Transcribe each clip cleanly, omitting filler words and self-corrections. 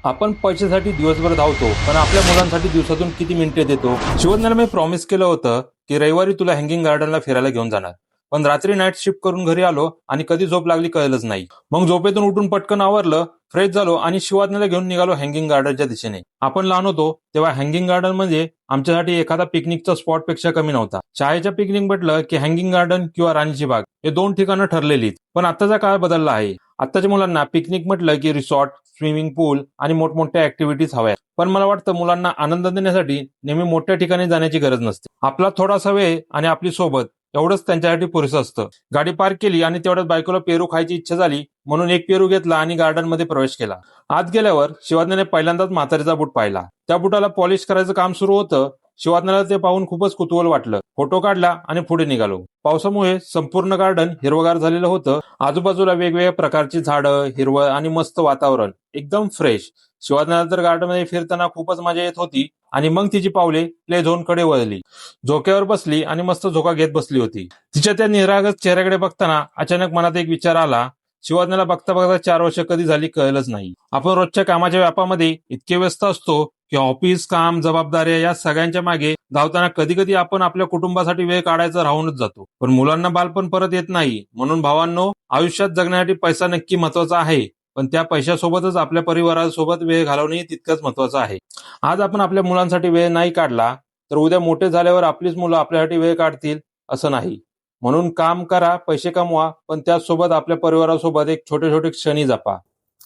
आपण पैशासाठी दिवसभर धावतो, पण आपल्या मुलांसाठी दिवसातून किती मिनिटे देतो? शिवज्ञाला मी प्रॉमिस केलं होतं की रविवारी तुला हँगिंग गार्डनला फिरायला घेऊन जाणार. पण रात्री नाईट शिफ्ट करून घरी आलो आणि कधी झोप लागली कळलंच नाही. मग झोपेतून उठून पटकन आवरलं, फ्रेश झालो आणि शिवाज्ञाला घेऊन निघालो हँगिंग गार्डनच्या दिशेने. आपण लहान होतो तेव्हा हँगिंग गार्डन म्हणजे आमच्यासाठी एखादा पिकनिकचा स्पॉट पेक्षा कमी नव्हता. शाळेच्या पिकनिक म्हटलं की हँगिंग गार्डन किंवा राणीची बाग हे दोन ठिकाणं ठरलेलीच. पण आत्ताचा काळ बदलला आहे. आत्ताच्या मुलांना पिकनिक म्हटलं की रिसॉर्ट, स्विमिंग पूल आणि मोठमोठ्या ऍक्टिव्हिटीज हव्या. पण मला वाटतं मुलांना आनंद देण्यासाठी नेहमी मोठ्या ठिकाणी जाण्याची गरज नसते. आपला थोडासा वेळ आणि आपली सोबत एवढंच त्यांच्यासाठी पुरेसं असतं. गाडी पार्क केली आणि तेवढ्यात बायकोला पेरू खायची इच्छा झाली म्हणून एक पेरू घेतला आणि गार्डन मध्ये प्रवेश केला. आत गेल्यावर शिवाज्ञाने पहिल्यांदाच म्हातारीचा बूट पाहिला. त्या बुटाला पॉलिश करायचं काम सुरू होतं. शिवाज्ञाला ते पाहून खूपच कुतूहल वाटलं. फोटो काढला आणि पुढे निघालो. पावसामुळे संपूर्ण गार्डन हिरवगार झालेलं होतं. आजूबाजूला वेगवेगळ्या प्रकारची झाडं, हिरवळ आणि मस्त वातावरण, एकदम फ्रेश. शिवाज्ञाला तर गार्डन मध्ये फिरताना खूपच मजा येत होती. आणि मग तिची पावले प्ले झोन कडे वळली. झोक्यावर बसली आणि मस्त झोका घेत बसली होती. तिच्या त्या निरागस चेहऱ्याकडे बघताना अचानक मनात एक विचार आला. शिवाज्ञाला बघता बघता 4 वर्ष कधी झाली कळलंच नाही. आपण रोजच्या कामाच्या व्यापामध्ये इतके व्यस्त असतो की ऑफिस, काम, जबाबदाऱ्या या सगळ्यांच्या मागे धावताना कधी कधी आपण आपल्या कुटुंबासाठी वेळ काढायचा राहूनच जातो. पण मुलांना बालपण परत येत नाही. म्हणून भावांनो, आयुष्यात जगण्यासाठी पैसा नक्की महत्वाचा आहे, पण त्या पैशासोबतच आपल्या परिवारासोबत वेळ घालवणे तितकंच महत्वाचं आहे. आज आपण आपल्या मुलांसाठी वेळ नाही काढला तर उद्या मोठे झाल्यावर आपलीच मुलं आपल्यासाठी वेळ काढतील असं नाही. म्हणून काम करा, पैसे कमवा, पण त्याचसोबत आपल्या परिवारासोबत एक छोटे छोटे क्षणी जपा.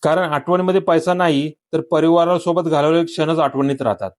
कारण आठवणीमध्ये पैसा नाही तर परिवारासोबत घालवलेले क्षणच आठवणीत राहतात.